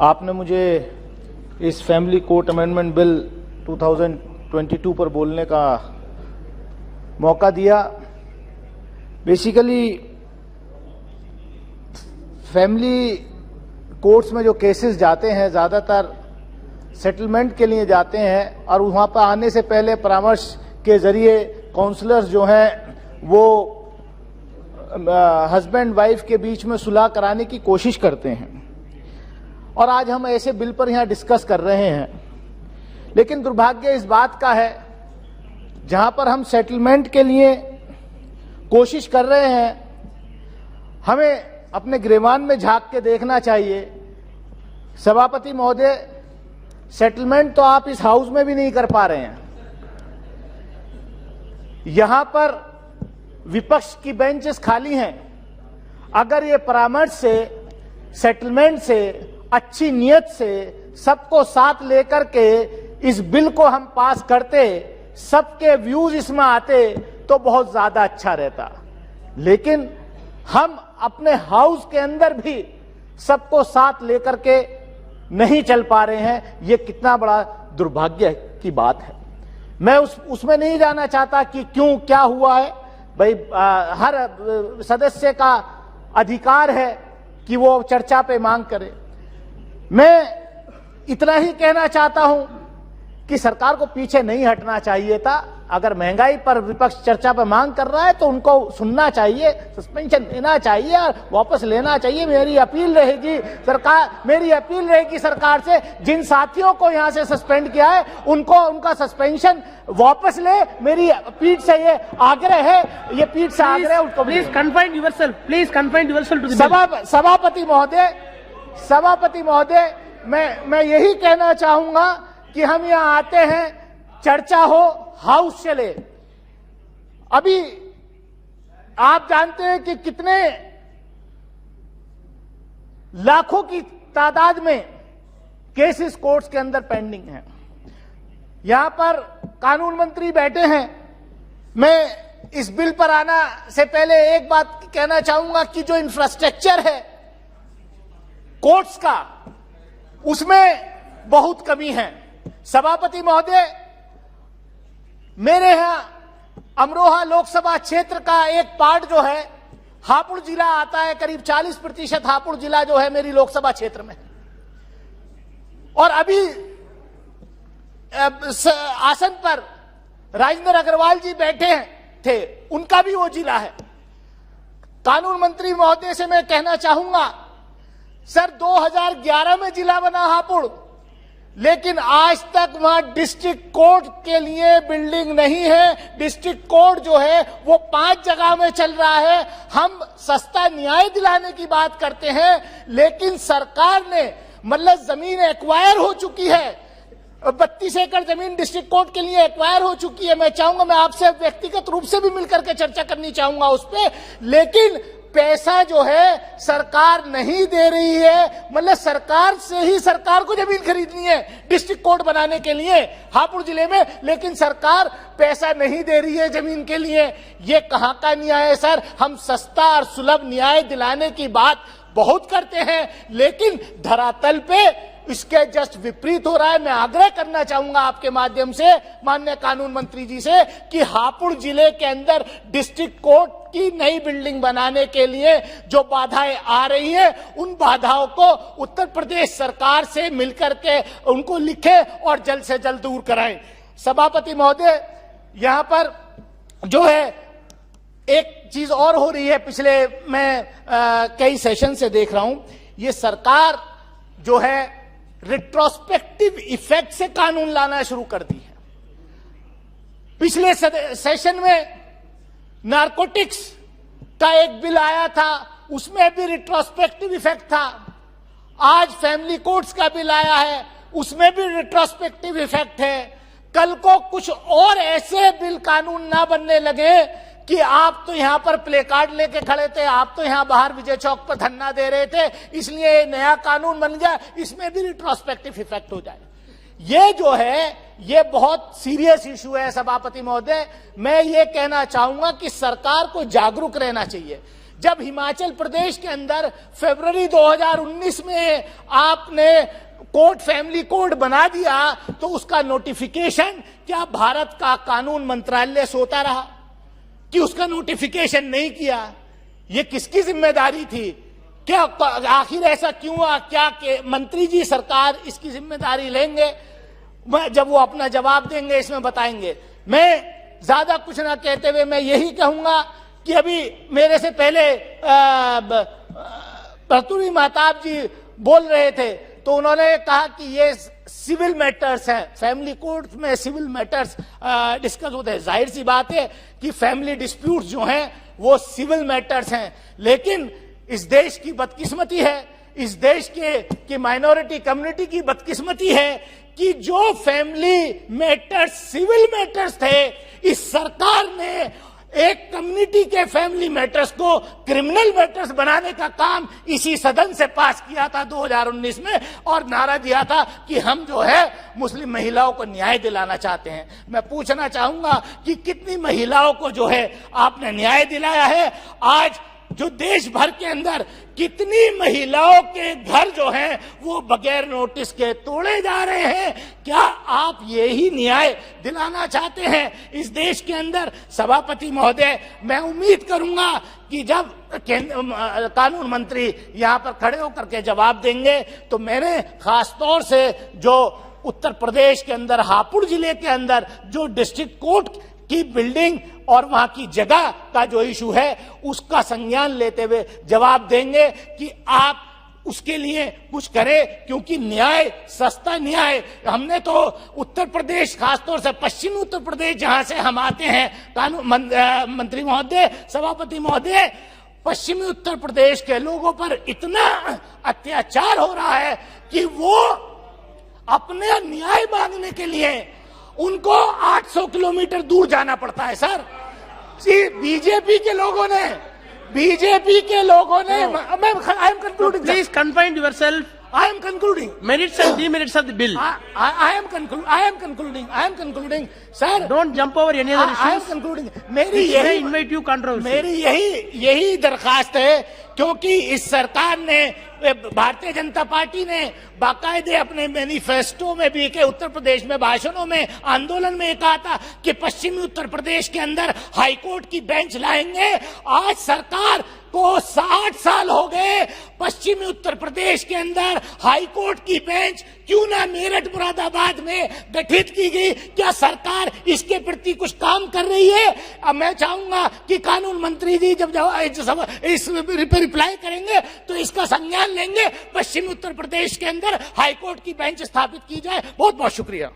आपने मुझे इस फैमिली कोर्ट अमेंडमेंट बिल 2022 पर बोलने का मौका दिया। बेसिकली फैमिली कोर्ट्स में जो केसेस जाते हैं ज़्यादातर सेटलमेंट के लिए जाते हैं और वहाँ पर आने से पहले परामर्श के जरिए काउंसलर्स जो हैं वो हस्बैंड वाइफ के बीच में सुलह कराने की कोशिश करते हैं और आज हम ऐसे बिल पर यहाँ डिस्कस कर रहे हैं। लेकिन दुर्भाग्य इस बात का है, जहाँ पर हम सेटलमेंट के लिए कोशिश कर रहे हैं, हमें अपने गिरेबान में झांक के देखना चाहिए। सभापति महोदय, सेटलमेंट तो आप इस हाउस में भी नहीं कर पा रहे हैं। यहां पर विपक्ष की बेंचेस खाली हैं। अगर ये परामर्श से, सेटलमेंट से, अच्छी नियत से सबको साथ लेकर के इस बिल को हम पास करते, सबके व्यूज इसमें आते तो बहुत ज्यादा अच्छा रहता। लेकिन हम अपने हाउस के अंदर भी सबको साथ लेकर के नहीं चल पा रहे हैं। ये कितना बड़ा दुर्भाग्य की बात है। मैं उसमें नहीं जाना चाहता कि क्यों क्या हुआ है। भाई हर सदस्य का अधिकार है कि वो चर्चा पे मांग करे। मैं इतना ही कहना चाहता हूं कि सरकार को पीछे नहीं हटना चाहिए था। अगर महंगाई पर विपक्ष चर्चा पर मांग कर रहा है तो उनको सुनना चाहिए, सस्पेंशन देना चाहिए और वापस लेना चाहिए। मेरी अपील रहेगी सरकार से, जिन साथियों को यहां से सस्पेंड किया है उनको उनका सस्पेंशन वापस ले। मेरी पीठ से ये आग्रह है, ये पीठ से आग्रह उनको। Please confine yourself to the सभापति महोदय, मैं यही कहना चाहूंगा कि हम यहां आते हैं, चर्चा हो, हाउस चले। अभी आप जानते हैं कि कितने लाखों की तादाद में केसेस कोर्ट्स के अंदर पेंडिंग हैं। यहां पर कानून मंत्री बैठे हैं। मैं इस बिल पर आना से पहले एक बात कहना चाहूंगा कि जो इंफ्रास्ट्रक्चर है कोर्ट्स का, उसमें बहुत कमी है। सभापति महोदय, मेरे यहां अमरोहा लोकसभा क्षेत्र का एक पार्ट जो है हापुड़ जिला आता है। करीब 40% हापुड़ जिला जो है मेरी लोकसभा क्षेत्र में। और अभी आसन पर राजेंद्र अग्रवाल जी बैठे थे, उनका भी वो जिला है। कानून मंत्री महोदय से मैं कहना चाहूंगा, सर 2011 में जिला बना हापुड़, लेकिन आज तक वहां डिस्ट्रिक्ट कोर्ट के लिए बिल्डिंग नहीं है। डिस्ट्रिक्ट कोर्ट जो है वो 5 जगह में चल रहा है। हम सस्ता न्याय दिलाने की बात करते हैं, लेकिन सरकार ने मतलब जमीन एक्वायर हो चुकी है। 32 एकड़ जमीन डिस्ट्रिक्ट कोर्ट के लिए एक्वायर हो चुकी है। मैं चाहूंगा, मैं आपसे व्यक्तिगत रूप से भी मिलकर के चर्चा करनी चाहूंगा उस पर, लेकिन पैसा जो है सरकार नहीं दे रही है। मतलब सरकार से ही सरकार को जमीन खरीदनी है डिस्ट्रिक्ट कोर्ट बनाने के लिए हापुड़ जिले में, लेकिन सरकार पैसा नहीं दे रही है जमीन के लिए। ये कहां का न्याय है सर? हम सस्ता और सुलभ न्याय दिलाने की बात बहुत करते हैं, लेकिन धरातल पे इसके जस्ट विपरीत हो रहा है। मैं आग्रह करना चाहूंगा आपके माध्यम से माननीय कानून मंत्री जी से कि हापुड़ जिले के अंदर डिस्ट्रिक्ट कोर्ट की नई बिल्डिंग बनाने के लिए जो बाधाएं आ रही हैं, उन बाधाओं को उत्तर प्रदेश सरकार से मिलकर के उनको लिखे और जल्द से जल्द दूर कराएं। सभापति महोदय, यहां पर जो है एक चीज और हो रही है, पिछले मैं कई सेशन से देख रहा हूं, ये सरकार जो है रिट्रोस्पेक्टिव इफेक्ट से कानून लाना शुरू कर दी है। पिछले सेशन में नारकोटिक्स का एक बिल आया था, उसमें भी रिट्रोस्पेक्टिव इफेक्ट था। आज फैमिली कोर्ट्स का बिल आया है, उसमें भी रिट्रोस्पेक्टिव इफेक्ट है। कल को कुछ और ऐसे बिल कानून ना बनने लगे कि आप तो यहां पर प्ले कार्ड लेके खड़े थे, आप तो यहां बाहर विजय चौक पर धरना दे रहे थे, इसलिए नया कानून बन गया, इसमें भी रिट्रोस्पेक्टिव इफेक्ट हो जाए। ये जो है ये बहुत सीरियस इशू है। सभापति महोदय, मैं ये कहना चाहूंगा कि सरकार को जागरूक रहना चाहिए। जब हिमाचल प्रदेश के अंदर फरवरी 2019 में आपने कोर्ट फैमिली कोड बना दिया तो उसका नोटिफिकेशन क्या भारत का कानून मंत्रालय सोता रहा कि उसका नोटिफिकेशन नहीं किया? ये किसकी जिम्मेदारी थी? क्या आखिर ऐसा क्यों हुआ? क्या मंत्री जी सरकार इसकी जिम्मेदारी लेंगे? जब वो अपना जवाब देंगे इसमें बताएंगे। मैं ज्यादा कुछ ना कहते हुए मैं यही कहूंगा कि अभी मेरे से पहले प्रतुरी महताब जी बोल रहे थे तो उन्होंने कहा कि ये सिविल मैटर्स हैं, फैमिली कोर्ट में सिविल मैटर्स डिस्कस होते हैं। जाहिर सी बात है कि फैमिली डिस्प्यूट्स जो हैं वो सिविल मैटर्स हैं, लेकिन इस देश की बदकिस्मती है, इस देश के माइनॉरिटी कम्युनिटी की बदकिस्मती है कि जो फैमिली मैटर्स सिविल मैटर्स थे, इस सरकार ने एक कम्युनिटी के फैमिली मैटर्स को क्रिमिनल मैटर्स बनाने का काम इसी सदन से पास किया था 2019 में और नारा दिया था कि हम जो है मुस्लिम महिलाओं को न्याय दिलाना चाहते हैं। मैं पूछना चाहूंगा कि कितनी महिलाओं को जो है आपने न्याय दिलाया है? आज जो देश भर के अंदर कितनी महिलाओं के घर जो हैं वो बगैर नोटिस के तोड़े जा रहे हैं? क्या आप यही न्याय दिलाना चाहते हैं इस देश के अंदर? सभापति महोदय, मैं उम्मीद करूंगा कि जब कानून मंत्री यहां पर खड़े होकर के जवाब देंगे तो मैंने खास तौर से जो उत्तर प्रदेश के अंदर हापुड़ जिले के अंदर जो डिस्ट्रिक्ट कोर्ट की बिल्डिंग और वहां की जगह का जो इशू है उसका संज्ञान लेते हुए जवाब देंगे कि आप उसके लिए कुछ करें, क्योंकि न्याय, सस्ता न्याय, हमने तो उत्तर प्रदेश, खासतौर से पश्चिमी उत्तर प्रदेश जहां से हम आते हैं, कानून मंत्री महोदय, सभापति महोदय, पश्चिमी उत्तर प्रदेश के लोगों पर इतना अत्याचार हो रहा है कि वो अपने न्याय मांगने के लिए उनको 800 किलोमीटर दूर जाना पड़ता है। सर, बीजेपी के लोगों ने I am concluding, Please confine yourself. I am concluding. Merits and demerits of the bill. I am concluding. Sir, Don't jump over any other I am issues. concluding. Which may invite you controversy. मेरी यही दरखास्त है, क्योंकि इस सरकार ने, Bharatiya Janata party ने बाकायदे अपने मैनिफेस्टो में भी के उत्तर प्रदेश में भाषणों में, आंदोलन में कहा था कि पश्चिमी उत्तर प्रदेश के अंदर हाईकोर्ट की बेंच लाएंगे। आज सरकार को 60 साल हो गए, पश्चिमी उत्तर प्रदेश के अंदर हाईकोर्ट की बेंच क्यों ना मेरठ मुरादाबाद में गठित की गई? क्या सरकार इसके प्रति कुछ काम कर रही है? अब मैं चाहूंगा कि कानून मंत्री जी जब इस रिप्लाई करेंगे तो इसका संज्ञान लेंगे, पश्चिमी उत्तर प्रदेश के अंदर हाईकोर्ट की बेंच स्थापित की जाए। बहुत बहुत शुक्रिया।